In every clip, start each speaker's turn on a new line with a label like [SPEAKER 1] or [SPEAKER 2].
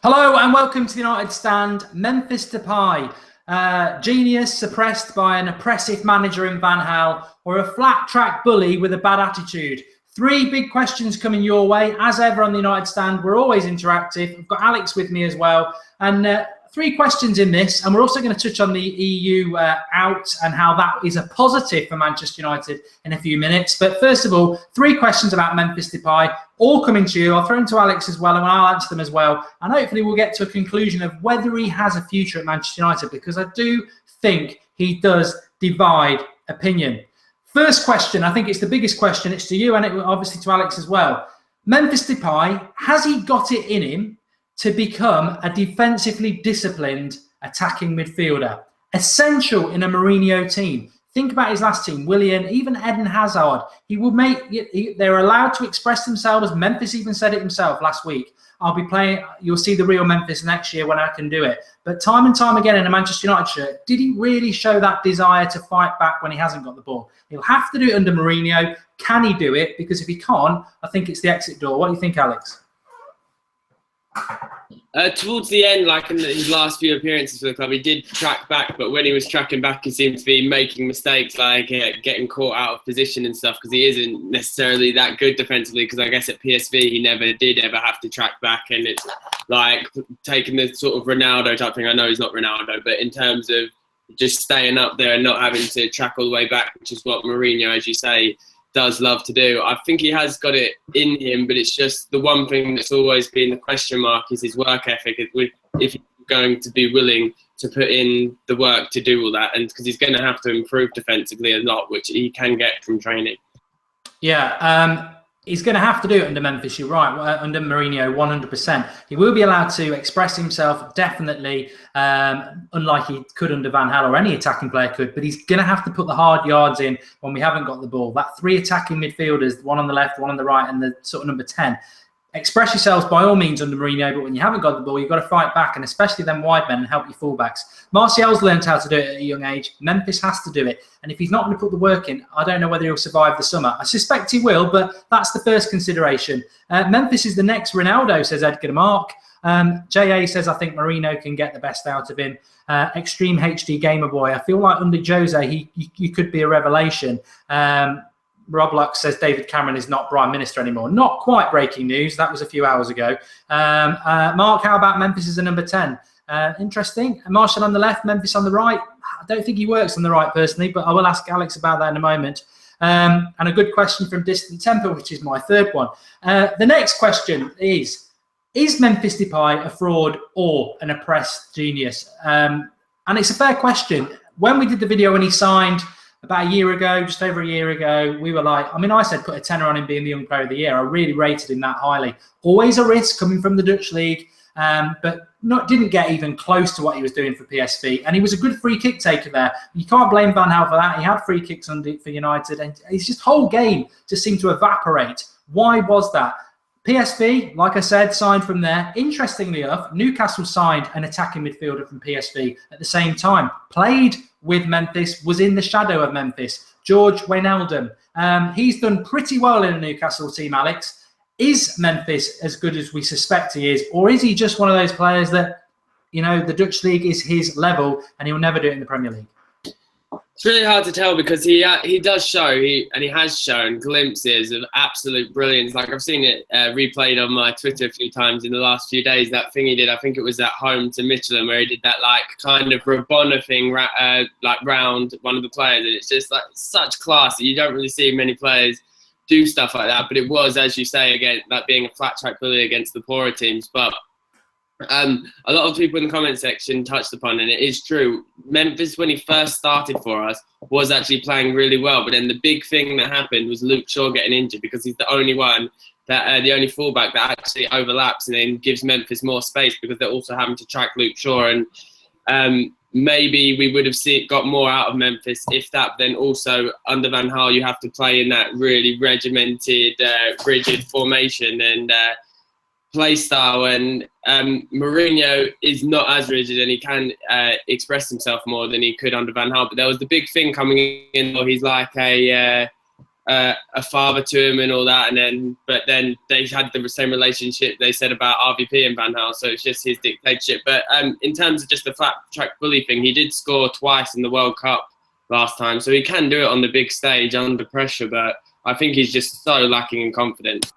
[SPEAKER 1] Hello and welcome to the United Stand. Memphis Depay, genius suppressed by an oppressive manager in Van Gaal, or a flat track bully with a bad attitude? Three big questions coming your way. As ever on the United Stand, we're always interactive. I've got Alex with me as well. And three questions in this. And we're also going to touch on the EU out and how that is a positive for Manchester United in a few minutes. But first of all, three questions about Memphis Depay, all coming to you. I'll throw them to Alex as well, and I'll answer them as well. And hopefully we'll get to a conclusion of whether he has a future at Manchester United, because I do think he does divide opinion. First question, I think it's the biggest question. It's to you and obviously to Alex as well. Memphis Depay, has he got it in him to become a defensively disciplined attacking midfielder? Essential in a Mourinho team. Think about his last team, Willian, even Eden Hazard. He will they're allowed to express themselves. Memphis even said it himself last week. I'll be playing, you'll see the real Memphis next year when I can do it. But time and time again in a Manchester United shirt, did he really show that desire to fight back when he hasn't got the ball? He'll have to do it under Mourinho. Can he do it? Because if he can't, I think it's the exit door. What do you think, Alex?
[SPEAKER 2] Towards the end, like in his last few appearances for the club, he did track back, but when he was tracking back, he seemed to be making mistakes, like getting caught out of position and stuff, because he isn't necessarily that good defensively, because I guess at PSV he never did ever have to track back, and it's like taking the sort of Ronaldo type thing. I know he's not Ronaldo, but in terms of just staying up there and not having to track all the way back, which is what Mourinho, as you say, does love to do. I think he has got it in him, but it's just the one thing that's always been the question mark is his work ethic. If he's going to be willing to put in the work to do all that, and because he's going to have to improve defensively a lot, which he can get from training. Yeah,
[SPEAKER 1] he's going to have to do it under Memphis, you're right, under Mourinho, 100%. He will be allowed to express himself, definitely, unlike he could under Van Gaal or any attacking player could, but he's going to have to put the hard yards in when we haven't got the ball. That three attacking midfielders, one on the left, one on the right, and the sort of number 10. Express yourselves by all means under Mourinho, but when you haven't got the ball, you've got to fight back, and especially them wide men, and help your fullbacks. Martial's learned how to do it at a young age. Memphis has to do it. And if he's not going to put the work in, I don't know whether he'll survive the summer. I suspect he will, but that's the first consideration. Memphis is the next Ronaldo, says Edgar Mark. JA says, I think Mourinho can get the best out of him. Extreme HD Gamer Boy, I feel like under Jose, he could be a revelation. Rob Luck says David Cameron is not Prime Minister anymore. Not quite breaking news. That was a few hours ago. Mark, how about Memphis as a number 10? Interesting. Marshall on the left, Memphis on the right. I don't think he works on the right personally, but I will ask Alex about that in a moment. And a good question from Distant Temple, which is my third one. The next question is Memphis Depay a fraud or an oppressed genius? And it's a fair question. When we did the video when he signed about a year ago, just over a year ago, we were like, I said put a tenner on him being the Young Player of the Year. I really rated him that highly. Always a risk coming from the Dutch League, but didn't get even close to what he was doing for PSV. And he was a good free kick taker there. You can't blame Van Gaal for that. He had free kicks for United, and his just whole game just seemed to evaporate. Why was that? PSV, like I said, signed from there. Interestingly enough, Newcastle signed an attacking midfielder from PSV at the same time. Played with Memphis, was in the shadow of Memphis. George Wijnaldum. He's done pretty well in a Newcastle team, Alex. Is Memphis as good as we suspect he is? Or is he just one of those players that, the Dutch League is his level and he'll never do it in the Premier League?
[SPEAKER 2] It's really hard to tell because he does show, and he has shown glimpses of absolute brilliance. Like I've seen it replayed on my Twitter a few times in the last few days. That thing he did, I think it was at home to Michelin, where he did that like kind of Rabona thing, like round one of the players, and it's just like such class that you don't really see many players do stuff like that. But it was, as you say, again, like being a flat track bully against the poorer teams. But a lot of people in the comment section touched upon, and it is true, Memphis, when he first started for us, was actually playing really well. But then the big thing that happened was Luke Shaw getting injured, because he's the only one that the only fullback that actually overlaps and then gives Memphis more space, because they're also having to track Luke Shaw. And maybe we would have got more out of Memphis if that. Then also under Van Gaal, you have to play in that really regimented, rigid formation and play style, and Mourinho is not as rigid, and he can express himself more than he could under Van Gaal. But there was the big thing coming in, he's like a a father to him and all that, but then they had the same relationship they said about RVP and Van Gaal, so it's just his dictatorship. But in terms of just the flat track bully thing, he did score twice in the World Cup last time, so he can do it on the big stage under pressure, but I think he's just so lacking in confidence.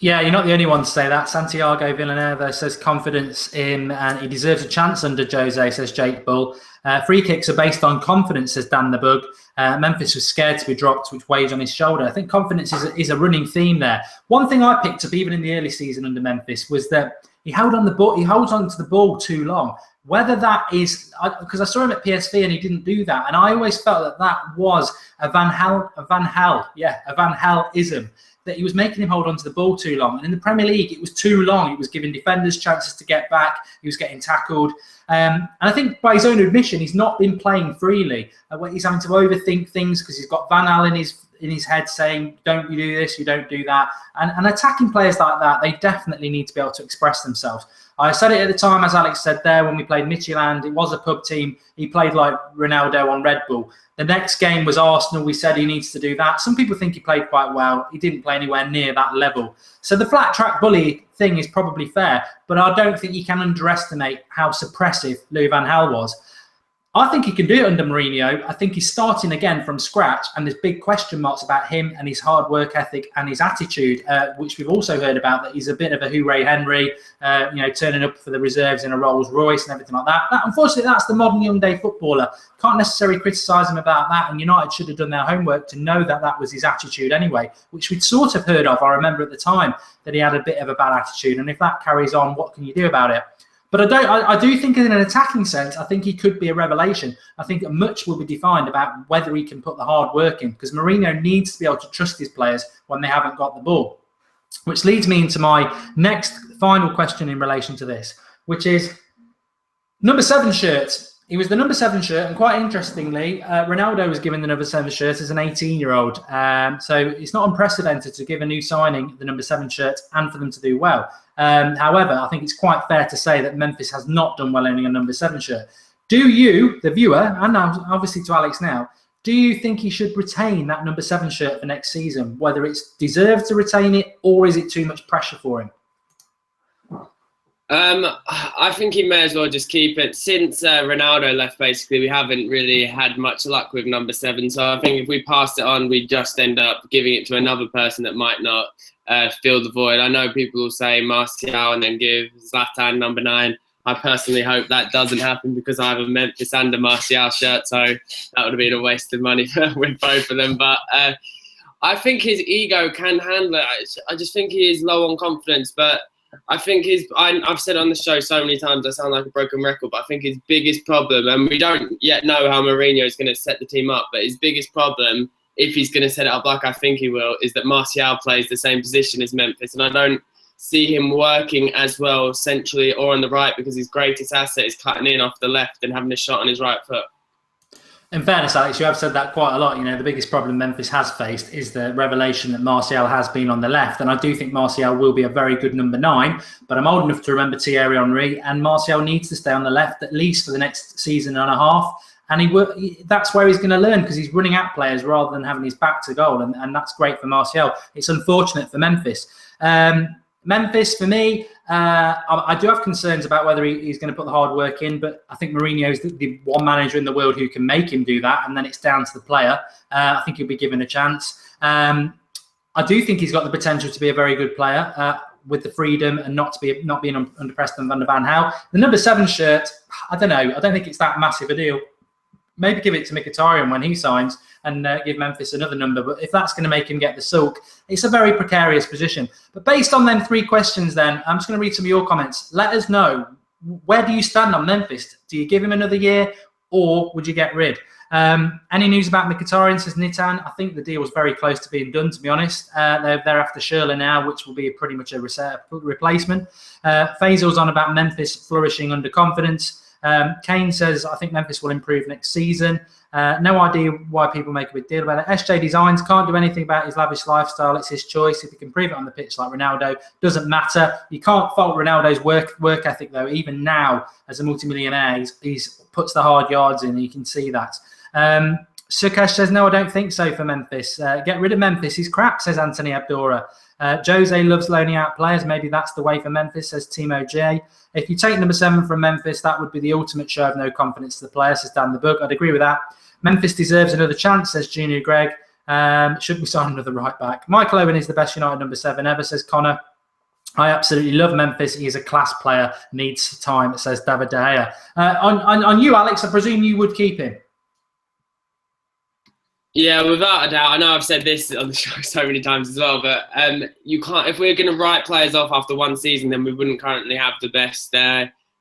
[SPEAKER 1] Yeah, you're not the only one to say that. Santiago Villanueva says confidence in, and he deserves a chance under Jose, says Jake Bull. Free kicks are based on confidence, says Dan the Bug. Memphis was scared to be dropped, which weighs on his shoulder. I think confidence is a running theme there. One thing I picked up, even in the early season under Memphis, was that he holds on to the ball too long. Whether that is, because I saw him at PSV and he didn't do that, and I always felt that was a Van Gaal-ism. That he was making him hold on to the ball too long. And in the Premier League, it was too long. It was giving defenders chances to get back. He was getting tackled. And I think by his own admission, he's not been playing freely. He's having to overthink things because he's got Van Gaal in his head saying, don't you do this, you don't do that. And attacking players like that, they definitely need to be able to express themselves. I said it at the time, as Alex said there, when we played Midtjylland, it was a pub team. He played like Ronaldo on Red Bull. The next game was Arsenal. We said he needs to do that. Some people think he played quite well. He didn't play anywhere near that level. So the flat track bully thing is probably fair, but I don't think you can underestimate how suppressive Louis van Gaal was. I think he can do it under Mourinho. I think he's starting again from scratch, and there's big question marks about him and his hard work ethic and his attitude, which we've also heard about, that he's a bit of a hooray Henry, turning up for the reserves in a Rolls Royce and everything like that. Unfortunately, that's the modern young day footballer. Can't necessarily criticise him about that, and United should have done their homework to know that that was his attitude anyway, which we'd sort of heard of. I remember at the time that he had a bit of a bad attitude, and if that carries on, what can you do about it? But I do think in an attacking sense, I think he could be a revelation. I think much will be defined about whether he can put the hard work in, because Mourinho needs to be able to trust his players when they haven't got the ball. Which leads me into my next final question in relation to this, which is number 7 shirt. He was the number 7 shirt, and quite interestingly, Ronaldo was given the number 7 shirt as an 18-year-old. So it's not unprecedented to give a new signing the number 7 shirt and for them to do well. However, I think it's quite fair to say that Memphis has not done well owning a number 7 shirt. Do you, the viewer, and obviously to Alex now, do you think he should retain that number 7 shirt for next season? Whether it's deserved to retain it, or is it too much pressure for him?
[SPEAKER 2] I think he may as well just keep it. Since Ronaldo left, basically, we haven't really had much luck with number 7. So I think if we pass it on, we just end up giving it to another person that might not fill the void. I know people will say Martial and then give Zlatan number 9. I personally hope that doesn't happen, because I have a Memphis and a Martial shirt, so that would have been a waste of money with both of them. But I think his ego can handle it. I just think he is low on confidence, but I think I've said on the show so many times, I sound like a broken record, but I think his biggest problem, and we don't yet know how Mourinho is going to set the team up, but his biggest problem, if he's going to set it up like I think he will, is that Martial plays the same position as Memphis, and I don't see him working as well centrally or on the right, because his greatest asset is cutting in off the left and having a shot on his right foot.
[SPEAKER 1] In fairness, Alex, you have said that quite a lot. The biggest problem Memphis has faced is the revelation that Martial has been on the left. And I do think Martial will be a very good number 9, but I'm old enough to remember Thierry Henry, and Martial needs to stay on the left at least for the next season and a half. And that's where he's going to learn, because he's running at players rather than having his back to goal. And that's great for Martial. It's unfortunate for Memphis. Memphis, for me, I do have concerns about whether he's going to put the hard work in, but I think Mourinho is the one manager in the world who can make him do that, and then it's down to the player. I think he'll be given a chance. I do think he's got the potential to be a very good player with the freedom and not being under pressure under Van Gaal. The number 7 shirt, I don't know. I don't think it's that massive a deal. Maybe give it to Mkhitaryan when he signs, and give Memphis another number. But if that's going to make him get the sulk, it's a very precarious position. But based on them 3 questions then, I'm just going to read some of your comments. Let us know, where do you stand on Memphis? Do you give him another year, or would you get rid? Any news about Mkhitaryan, says Nitan? I think the deal was very close to being done, to be honest. They're after Schürrle now, which will be pretty much a replacement. Faisal's on about Memphis flourishing under confidence. Kane says, I think Memphis will improve next season. No idea why people make a big deal about it. SJ Designs can't do anything about his lavish lifestyle. It's his choice. If he can prove it on the pitch like Ronaldo, doesn't matter. You can't fault Ronaldo's work ethic, though. Even now, as a multimillionaire, he puts the hard yards in. You can see that. Sukesh says, no, I don't think so for Memphis. Get rid of Memphis. He's crap, says Anthony Abdora. Jose loves loaning out players. Maybe that's the way for Memphis, says Timo J. If you take number 7 from Memphis, that would be the ultimate show of no confidence to the player, says Dan the Book. I'd agree with that. Memphis deserves another chance, says Junior Greg. Should we sign another right back? Michael Owen is the best United number 7 ever, says Connor. I absolutely love Memphis. He is a class player, needs time, says David De Gea. On you, Alex, I presume you would keep him.
[SPEAKER 2] Yeah, without a doubt. I know I've said this on the show so many times as well, but you can't. If we're going to write players off after one season, then we wouldn't currently have the best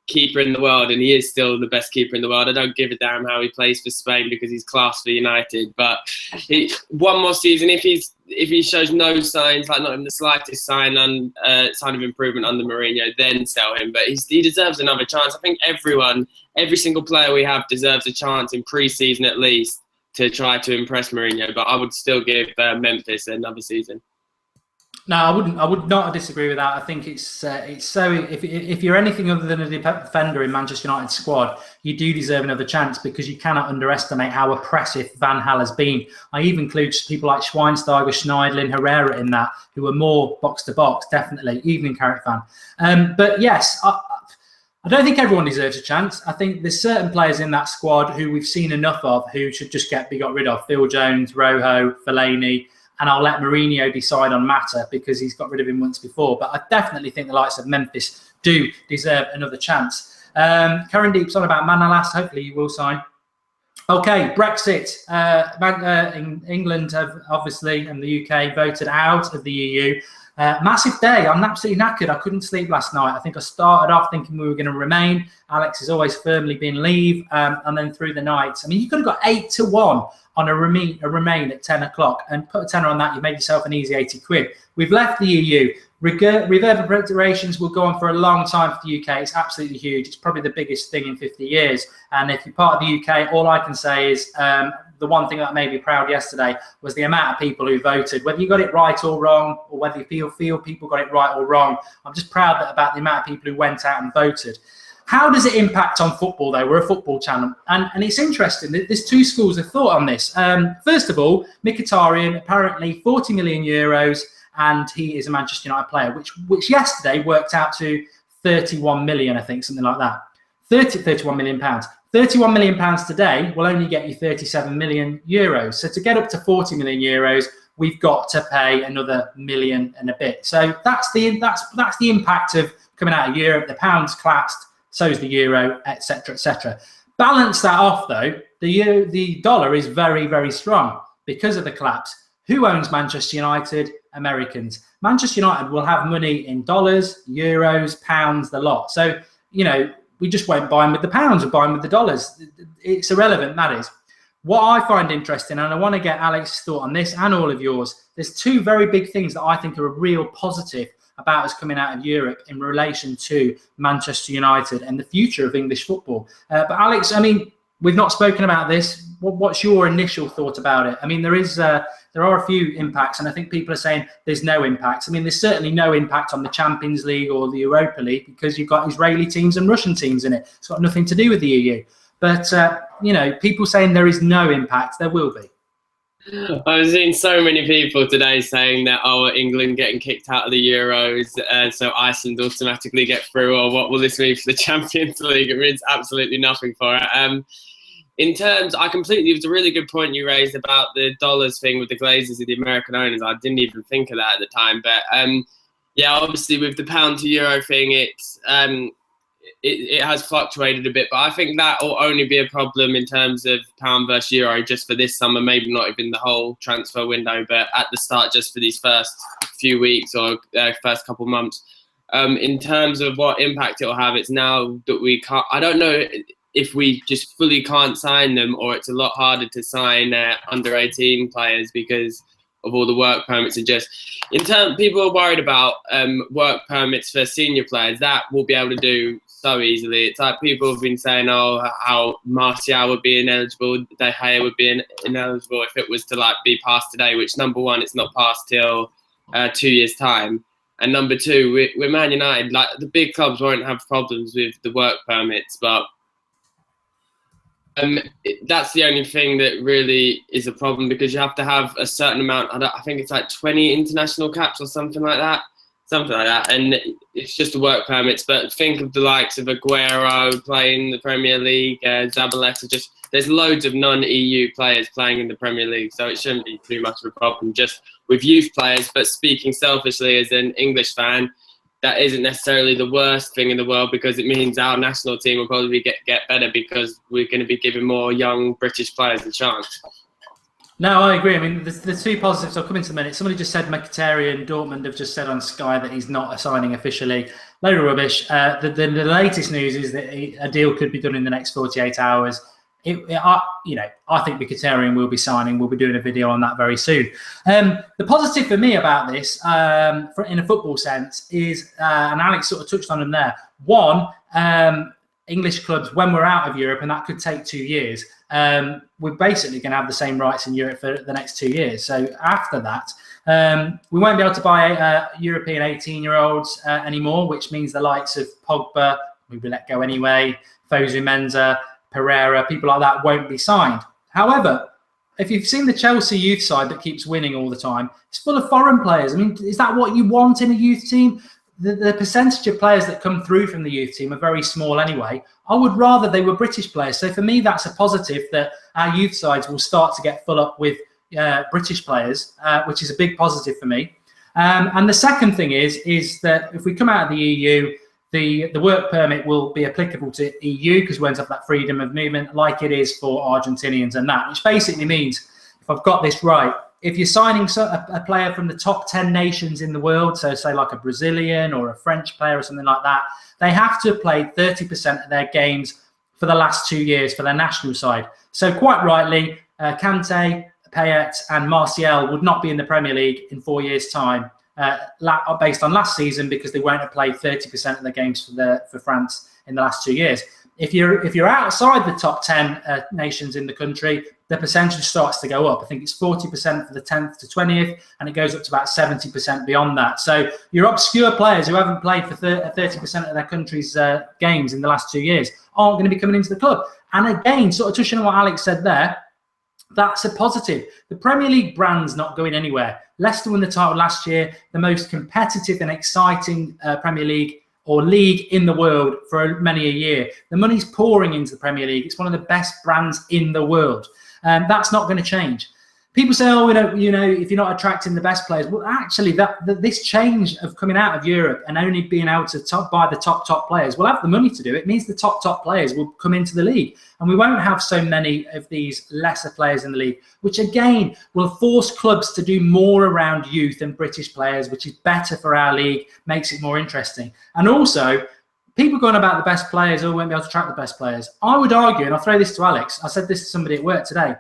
[SPEAKER 2] keeper in the world, and he is still the best keeper in the world. I don't give a damn how he plays for Spain because he's class for United. But one more season, if he shows no signs, like not even the slightest sign of improvement under Mourinho, then sell him. But he deserves another chance. I think every single player we have deserves a chance in pre-season at least to try to impress Mourinho. But I would still give Memphis another season.
[SPEAKER 1] No, I wouldn't. I would not disagree with that. I think it's so. If you're anything other than a defender in Manchester United's squad, you do deserve another chance because you cannot underestimate how oppressive Van Gaal has been. I even include people like Schweinsteiger, Schneidlin, Herrera in that, who are more box to box, definitely, evening Carrot fan. But yes, I don't think everyone deserves a chance. I think there's certain players in that squad who we've seen enough of who should just be got rid of. Phil Jones, Rojo, Fellaini. And I'll let Mourinho decide on Mata because he's got rid of him once before. But I definitely think the likes of Memphis do deserve another chance. Karen Deep's on about Manolas. Hopefully you will sign. Okay, Brexit. England have obviously, and the UK, voted out of the EU. Massive day. I'm absolutely knackered. I couldn't sleep last night. I think I started off thinking we were going to remain. Alex has always firmly been leave. And then through the night, I mean, you could have got 8-1 on a remain at 10 o'clock and put a tenner on that. You made yourself an easy 80 quid. We've left the EU. Reverberations will go on for a long time for the UK. It's absolutely huge. It's probably the biggest thing in 50 years. And if you're part of the UK, all I can say is the one thing that made me proud yesterday was the amount of people who voted. Whether you got it right or wrong, or whether you feel people got it right or wrong, I'm just proud about the amount of people who went out and voted. How does it impact on football, though? We're a football channel. And it's interesting. There's two schools of thought on this. First of all, Mkhitaryan, apparently 40 million euros, and he is a Manchester United player, which yesterday worked out to 31 million, I think, something like that. 31 million pounds. 31 million pounds today will only get you 37 million euros. So to get up to 40 million euros, we've got to pay another million and a bit. So that's the impact of coming out of Europe. The pound's collapsed. So is the euro, etc., etc. Balance that off, though. The dollar is very, very strong because of the collapse. Who owns Manchester United? Americans. Manchester United will have money in dollars, euros, pounds, the lot. So, we just won't buy them with the pounds, we're buying with the dollars. It's irrelevant, that is. What I find interesting, and I want to get Alex's thought on this and all of yours, there's two very big things that I think are a real positive about us coming out of Europe in relation to Manchester United and the future of English football. But Alex, I mean, we've not spoken about this. What's your initial thought about it? I mean, there are a few impacts, and I think people are saying there's no impacts. I mean, there's certainly no impact on the Champions League or the Europa League because you've got Israeli teams and Russian teams in it. It's got nothing to do with the EU. But, people saying there is no impact, there will be.
[SPEAKER 2] I've seen so many people today saying that, England getting kicked out of the Euros, so Iceland automatically get through, or what will this mean for the Champions League? It means absolutely nothing for it. It was a really good point you raised about the dollars thing with the Glazers and the American owners. I didn't even think of that at the time. But, obviously with the pound to euro thing, it has fluctuated a bit, but I think that will only be a problem in terms of pound versus euro just for this summer, maybe not even the whole transfer window, but at the start, just for these first few weeks or first couple months. In terms of what impact it will have, it's now that we can't, I don't know if we just fully can't sign them, or it's a lot harder to sign under 18 players because of all the work permits. And just people are worried about work permits for senior players. That we'll be able to do so easily. It's like people have been saying, how Martial would be ineligible, De Gea would be ineligible if it was to be passed today, which number one, it's not passed till 2 years time. And number two, we're Man United, the big clubs won't have problems with the work permits, but That's the only thing that really is a problem, because you have to have a certain amount. I think it's like 20 international caps or something like that. And it's just the work permits. But think of the likes of Aguero playing the Premier League, Zabaleta. There's loads of non-EU players playing in the Premier League, so it shouldn't be too much of a problem just with youth players. But speaking selfishly as an English fan, that isn't necessarily the worst thing in the world, because it means our national team will probably get better, because we're going to be giving more young British players a chance.
[SPEAKER 1] No, I agree. I mean, the two positives, I'll come into a minute. Somebody just said Mkhitaryan, Dortmund have just said on Sky that he's not signing officially. Load of rubbish. The latest news is that a deal could be done in the next 48 hours. I think Mkhitaryan will be signing. We'll be doing a video on that very soon. The positive for me about this, in a football sense, is, and Alex sort of touched on them there. One, English clubs, when we're out of Europe, and that could take 2 years, we're basically going to have the same rights in Europe for the next 2 years. So after that, we won't be able to buy European 18-year-olds anymore, which means the likes of Pogba, we'll be let go anyway, Fosu Mensah, Pereira, people like that won't be signed. However, if you've seen the Chelsea youth side that keeps winning all the time, it's full of foreign players. I mean, is that what you want in a youth team? The percentage of players that come through from the youth team are very small anyway. I would rather they were British players. So for me, that's a positive, that our youth sides will start to get full up with British players, which is a big positive for me. And the second thing is that if we come out of the EU, the work permit will be applicable to EU, because we won't have that freedom of movement like it is for Argentinians and that, which basically means, if I've got this right, if you're signing a player from the top 10 nations in the world, so say like a Brazilian or a French player or something like that, they have to have played 30% of their games for the last 2 years for their national side. So quite rightly, Kante, Payet and Martial would not be in the Premier League in 4 years' time, based on last season, because they won't have played 30% of their games for France in the last 2 years. If you're outside the top 10 nations in the country, the percentage starts to go up. I think it's 40% for the 10th to 20th, and it goes up to about 70% beyond that. So your obscure players who haven't played for 30% of their country's games in the last 2 years aren't going to be coming into the club. And again, sort of touching on what Alex said there, that's a positive. The Premier League brand's not going anywhere. Leicester won the title last year, the most competitive and exciting Premier League or league in the world for many a year. The money's pouring into the Premier League. It's one of the best brands in the world. That's not going to change. People say, oh, if you're not attracting the best players. Well, actually, this change of coming out of Europe and only being able to buy the top players, will have the money to do it. It means the top players will come into the league. And we won't have so many of these lesser players in the league, which again will force clubs to do more around youth and British players, which is better for our league, makes it more interesting. And also, people going about the best players or won't be able to track the best players. I would argue, and I'll throw this to Alex, I said this to somebody at work today,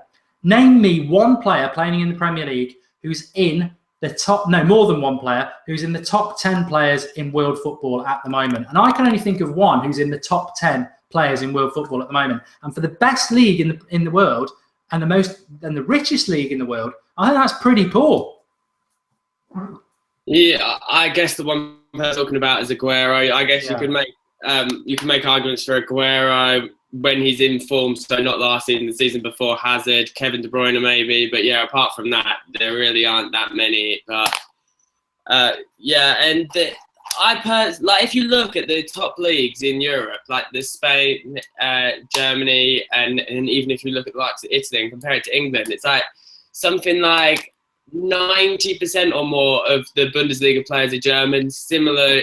[SPEAKER 1] name me one player playing in the Premier League who's in the top, no, more than one player, who's in the top 10 players in world football at the moment. And I can only think of one who's in the top 10 players in world football at the moment. And for the best league in the world and the richest league in the world, I think that's pretty poor.
[SPEAKER 2] Yeah, I guess the one I'm talking about is Aguero. I guess you could make arguments for Aguero when he's in form, so not last season, the season before, Hazard, Kevin De Bruyne maybe, but yeah, apart from that, there really aren't that many. But if you look at the top leagues in Europe, like the Spain, Germany, and even if you look at the likes of Italy and compare it to England, it's like something like 90% or more of the Bundesliga players are German, similar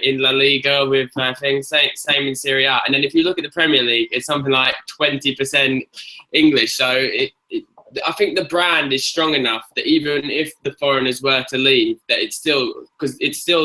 [SPEAKER 2] in La Liga with things, same in Serie A. And then if you look at the Premier League, it's something like 20% English. So I think the brand is strong enough that even if the foreigners were to leave, that it's still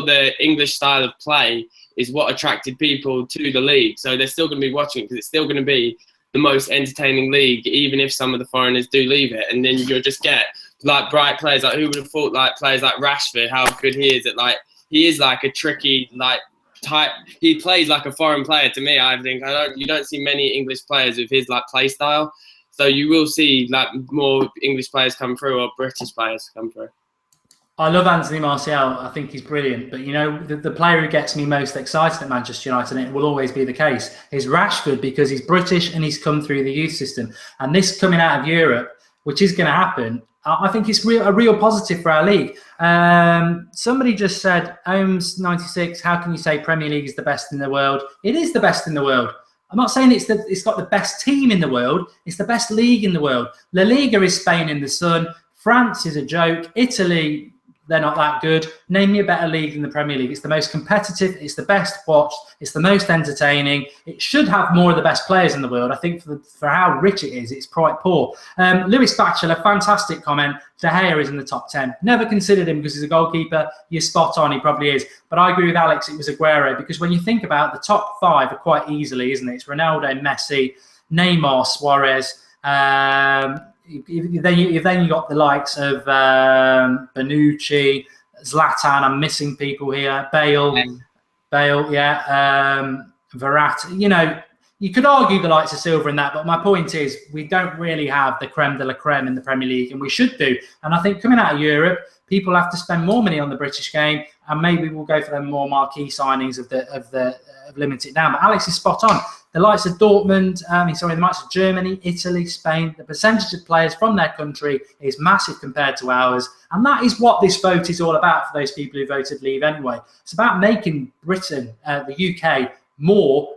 [SPEAKER 2] the English style of play is what attracted people to the league. So they're still going to be watching it because it's still going to be the most entertaining league, even if some of the foreigners do leave it. And then you'll just get like bright players, like who would have thought, like players like Rashford, how good he is at, like, he is like a tricky like type. He plays like a foreign player to me. I think you don't see many English players with his like play style. So you will see like more English players come through or British players come through.
[SPEAKER 1] I love Anthony Martial. I think he's brilliant. But, you know, the player who gets me most excited at Manchester United, and it will always be the case, is Rashford, because he's British and he's come through the youth system. And this coming out of Europe, which is going to happen, I think it's a real positive for our league. Somebody just said, Ohms96, how can you say Premier League is the best in the world? It is the best in the world. I'm not saying it's got the best team in the world. It's the best league in the world. La Liga is Spain in the sun. France is a joke. Italy, they're not that good. Name me a better league than the Premier League. It's the most competitive. It's the best watched. It's the most entertaining. It should have more of the best players in the world. I think for how rich it is, it's quite poor. Lewis Batchelor, fantastic comment. De Gea is in the top 10. Never considered him because he's a goalkeeper. You're spot on. He probably is. But I agree with Alex. It was Aguero, because when you think about the top 5 are quite easily, isn't it? It's Ronaldo, Messi, Neymar, Suarez. You've then got the likes of Bonucci, Zlatan. I'm missing people here. Bale, Verratti. You know, you could argue the likes of Silva in that, but my point is we don't really have the creme de la creme in the Premier League, and we should do. And I think coming out of Europe, people have to spend more money on the British game, and maybe we'll go for them more marquee signings of limit it down. But Alex is spot on. The likes of Dortmund, the likes of Germany, Italy, Spain, the percentage of players from their country is massive compared to ours. And that is what this vote is all about for those people who voted leave anyway. It's about making Britain, the UK, more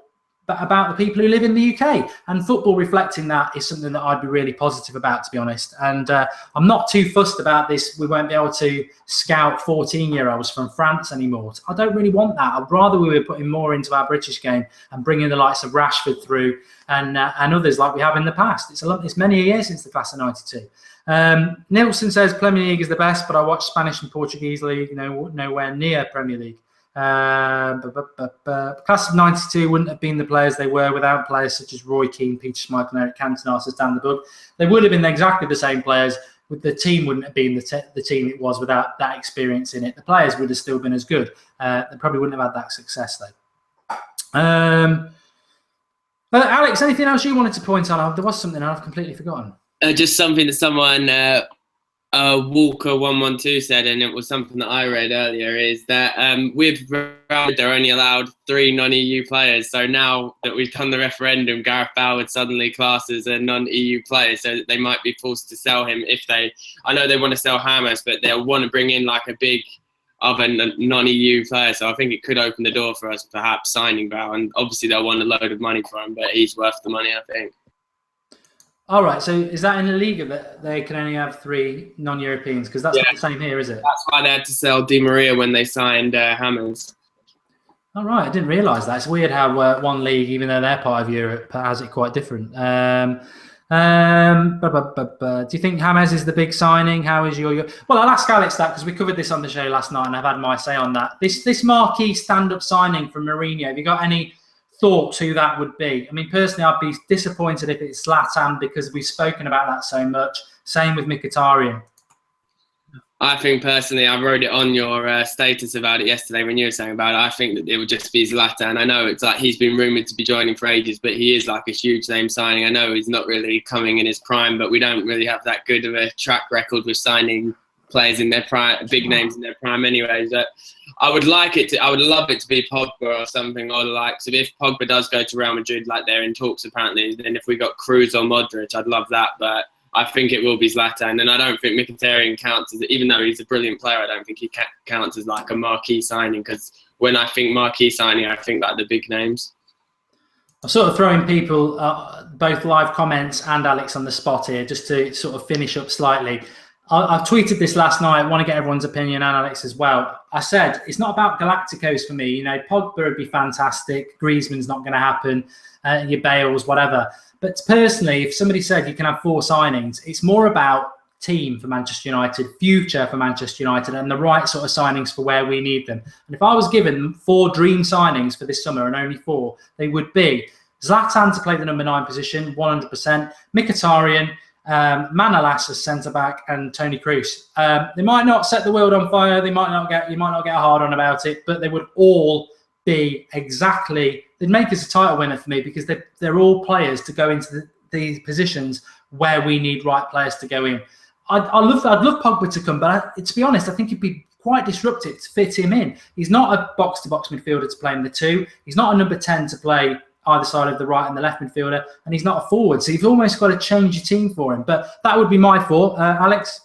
[SPEAKER 1] about the people who live in the UK. And football reflecting that is something that I'd be really positive about, to be honest. And I'm not too fussed about this. We won't be able to scout 14-year-olds from France anymore. I don't really want that. I'd rather we were putting more into our British game and bringing the likes of Rashford through and others like we have in the past. It's many a year since the class of 92. Nielsen says Premier League is the best, but I watch Spanish and Portuguese league, nowhere near Premier League. Class of 92 wouldn't have been the players they were without players such as Roy Keane, Peter Schmeichel, and Eric Cantona, says Dan the Bug. They would have been exactly the same players. The team wouldn't have been the team it was without that experience in it. The players would have still been as good. They probably wouldn't have had that success, though. Alex, anything else you wanted to point out? There was something I've completely forgotten.
[SPEAKER 2] Just something that someone... Walker112 said, and it was something that I read earlier, is that with Real, they're only allowed 3 non-EU players. So now that we've done the referendum, Gareth Bale would suddenly class as a non-EU player, so that they might be forced to sell him I know they want to sell James, but they'll want to bring in like a big other non-EU player. So I think it could open the door for us perhaps signing Bale, and obviously they'll want a load of money for him, but he's worth the money, I think.
[SPEAKER 1] All right, so is that in the Liga that they can only have 3 non-Europeans? Because that's not the same here, is it?
[SPEAKER 2] That's why they had to sell Di Maria when they signed James.
[SPEAKER 1] All right, I didn't realise that. It's weird how one league, even though they're part of Europe, has it quite different. Do you think James is the big signing? How is your... Well, I'll ask Alex that because we covered this on the show last night and I've had my say on that. This marquee stand-up signing from Mourinho, have you got any thoughts who that would be? I mean, personally, I'd be disappointed if it's Zlatan because we've spoken about that so much. Same with Mkhitaryan.
[SPEAKER 2] I think personally, I wrote it on your status about it yesterday when you were saying about it. I think that it would just be Zlatan. I know it's like he's been rumoured to be joining for ages, but he is like a huge name signing. I know he's not really coming in his prime, but we don't really have that good of a track record with signing players in their prime, big names in their prime anyway. But I would love it to be Pogba or something or the likes of. If Pogba does go to Real Madrid like they're in talks apparently, then if we got Kroos or Modric, I'd love that. But I think it will be Zlatan, and I don't think Mkhitaryan counts as, even though he's a brilliant player, I don't think he counts as like a marquee signing, because when I think marquee signing, I think like the big names.
[SPEAKER 1] I'm sort of throwing people, both live comments and Alex on the spot here, just to sort of finish up slightly. I've tweeted this last night. I want to get everyone's opinion and Alex as well. I said, it's not about Galacticos for me. You know, Pogba would be fantastic. Griezmann's not going to happen. Your Bales, whatever. But personally, if somebody said you can have 4 signings, it's more about team for Manchester United, future for Manchester United, and the right sort of signings for where we need them. And if I was given 4 dream signings for this summer and only 4, they would be Zlatan to play the number 9 position, 100%. Mkhitaryan, Manolas as centre-back, and Toni Kroos. They might not set the world on fire. You might not get a hard on about it, but they would all be exactly... They'd make us a title winner for me, because they're all players to go into these positions where we need right players to go in. I'd love Pogba to come, but to be honest, I think it'd be quite disruptive to fit him in. He's not a box-to-box midfielder to play in the two. He's not a number 10 to play either side of the right and the left midfielder, and he's not a forward. So you've almost got to change your team for him. But that would be my thought. Alex?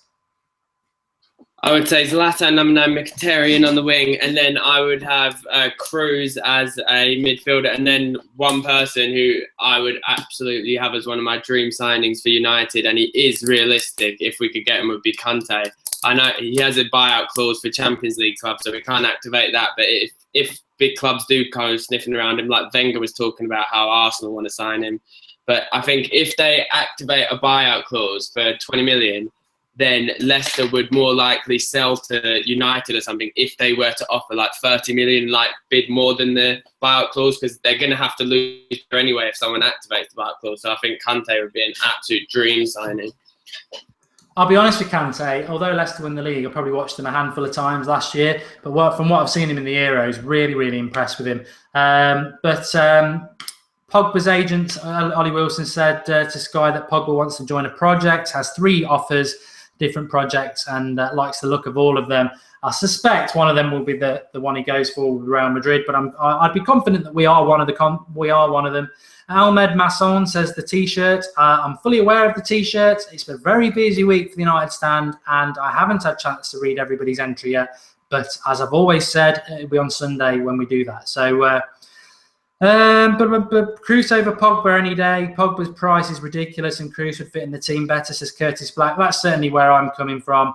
[SPEAKER 2] I would say Zlatan, number 9, Mkhitaryan on the wing, and then I would have Cruz as a midfielder, and then one person who I would absolutely have as one of my dream signings for United, and he is realistic if we could get him, would be Kante. I know he has a buyout clause for Champions League clubs, so we can't activate that, but if big clubs do go sniffing around him, like Wenger was talking about how Arsenal want to sign him, but I think if they activate a buyout clause for 20 million, then Leicester would more likely sell to United or something if they were to offer like 30 million, like bid more than the buyout clause, because they're going to have to lose anyway if someone activates the buyout clause. So I think Kante would be an absolute dream signing.
[SPEAKER 1] I'll be honest with Kante, although Leicester won the league, I probably watched him a handful of times last year, but from what I've seen him in the Euros, really, really impressed with him. But Pogba's agent, Ollie Wilson, said to Sky that Pogba wants to join a project, has 3 offers, different projects, and likes the look of all of them. I suspect one of them will be the one he goes for with Real Madrid, but I'd be confident that we are one of them. Ahmed Masson says the T-shirt. I'm fully aware of the T-shirt. It's been a very busy week for the United stand, and I haven't had a chance to read everybody's entry yet. But as I've always said, it'll be on Sunday when we do that. So, but Cruz over Pogba any day. Pogba's price is ridiculous, and Cruz would fit in the team better, says Curtis Black. That's certainly where I'm coming from.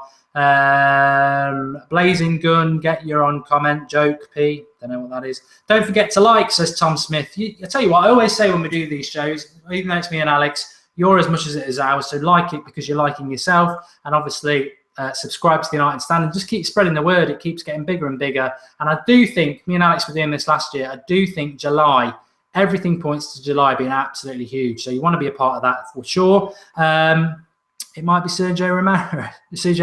[SPEAKER 1] Blazing Gun, get your on comment. Joke P, don't know what that is. Don't forget to like, says Tom Smith. I tell you what, I always say when we do these shows, even though it's me and Alex, you're as much as it is ours. So like it because you're liking yourself, and obviously subscribe to the United Stand and just keep spreading the word. It keeps getting bigger and bigger. And I do think, me and Alex were doing this last year, I do think July, everything points to July being absolutely huge. So you want to be a part of that for sure. It might be Sergio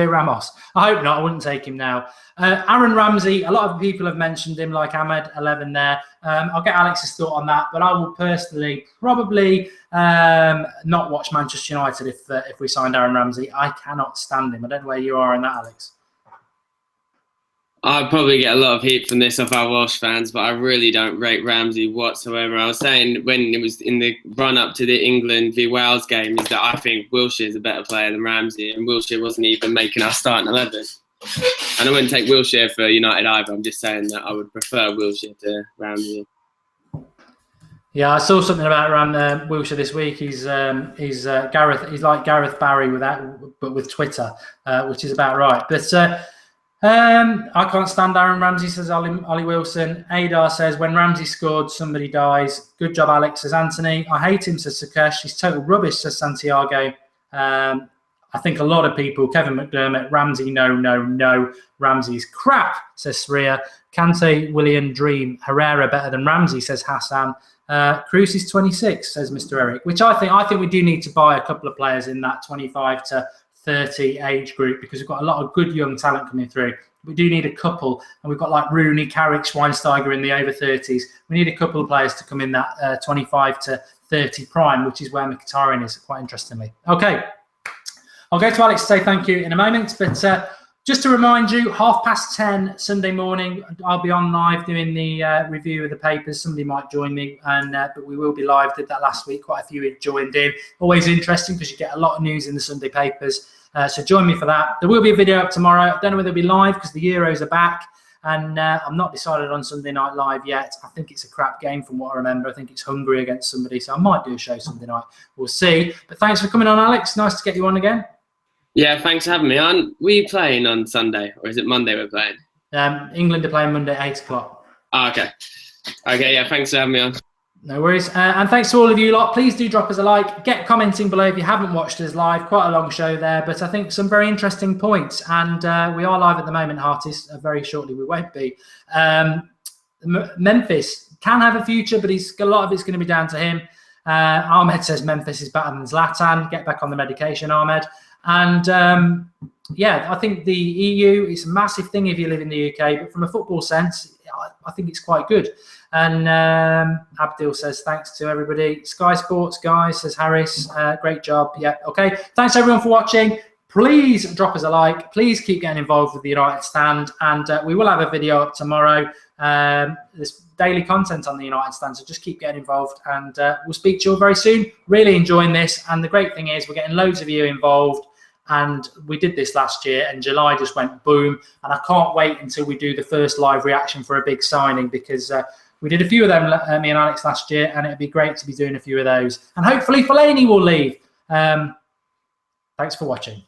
[SPEAKER 1] Ramos. I hope not. I wouldn't take him now. Aaron Ramsey, a lot of people have mentioned him, like Ahmed 11 there. I'll get Alex's thought on that, but I will personally probably not watch Manchester United if we signed Aaron Ramsey. I cannot stand him. I don't know where you are on that, Alex.
[SPEAKER 2] I'd probably get a lot of heat from this off our Welsh fans, but I really don't rate Ramsey whatsoever. I was saying when it was in the run-up to the England v Wales game is that I think Wilshire's a better player than Ramsey, and Wilshere wasn't even making our starting 11. And I wouldn't take Wilshere for United either. I'm just saying that I would prefer Wilshere to Ramsey.
[SPEAKER 1] Yeah, I saw something about Wilshere this week. He's Gareth. He's like Gareth Barry but with Twitter, which is about right. But I can't stand Aaron Ramsey, says Ollie Wilson. Adar says, when Ramsey scored, somebody dies. Good job, Alex, says Anthony. I hate him, says Sukesh. He's total rubbish, says Santiago. I think a lot of people, Kevin McDermott, Ramsey, no. Ramsey's crap, says Sria. Kante, Willian, Dream. Herrera better than Ramsey, says Hassan. Cruz is 26, says Mr. Eric, which I think we do need to buy a couple of players in that 25 to 30 age group, because we've got a lot of good young talent coming through. We do need a couple, and we've got like Rooney, Carrick, Schweinsteiger in the over 30s. We need a couple of players to come in that 25 to 30 prime, which is where Mkhitaryan is, quite interestingly. Okay, I'll go to Alex to say thank you in a moment, but just to remind you, 10:30 Sunday morning, I'll be on live doing the review of the papers. Somebody might join me, but we will be live. Did that last week. Quite a few joined in. Always interesting because you get a lot of news in the Sunday papers. So join me for that. There will be a video up tomorrow. I don't know whether it'll be live because the Euros are back. And I'm not decided on Sunday Night Live yet. I think it's a crap game from what I remember. I think it's Hungary against somebody. So I might do a show Sunday night. We'll see. But thanks for coming on, Alex. Nice to get you on again. Yeah,
[SPEAKER 2] thanks for having me on. Were you playing on Sunday, or is it Monday we're playing?
[SPEAKER 1] England are playing Monday, 8 o'clock.
[SPEAKER 2] Oh, okay. Okay, yeah, thanks for having me on.
[SPEAKER 1] No worries. And thanks to all of you lot. Please do drop us a like. Get commenting below if you haven't watched us live. Quite a long show there, but I think some very interesting points. And we are live at the moment, Hearties. Very shortly we won't be. Memphis can have a future, but a lot of it's going to be down to him. Ahmed says Memphis is better than Zlatan. Get back on the medication, Ahmed. And yeah, I think the EU is a massive thing if you live in the UK, but from a football sense, I think it's quite good. And Abdil says thanks to everybody. Sky Sports guys, says Harris, great job. Yeah, okay. Thanks everyone for watching. please drop us a like. Please keep getting involved with the United Stand, and we will have a video up tomorrow. There's daily content on the United Stand, so just keep getting involved, and we'll speak to you all very soon. Really enjoying this, and the great thing is we're getting loads of you involved, and we did this last year, and July just went boom, and I can't wait until we do the first live reaction for a big signing, because we did a few of them, me and Alex, last year, and it'd be great to be doing a few of those, and hopefully Fellaini will leave. Thanks for watching.